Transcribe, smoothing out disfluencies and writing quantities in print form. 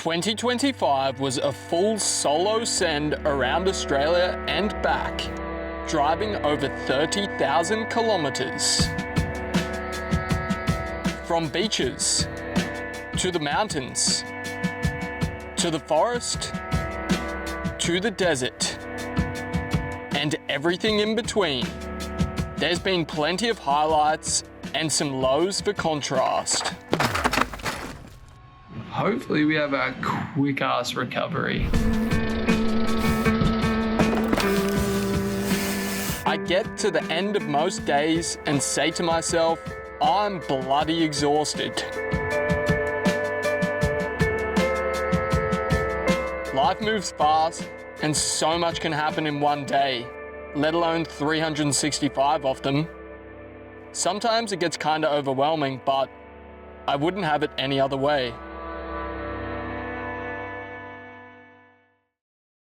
2025 was a full solo send around Australia and back, driving over 30,000 kilometers. From beaches, to the mountains, to the forest, to the desert, and everything in between. There's been plenty of highlights and some lows for contrast. Hopefully we have a quick-ass recovery. I get to the end of most days and say to myself, I'm bloody exhausted. Life moves fast and so much can happen in one day, let alone 365 of them. Sometimes it gets kinda overwhelming, but I wouldn't have it any other way.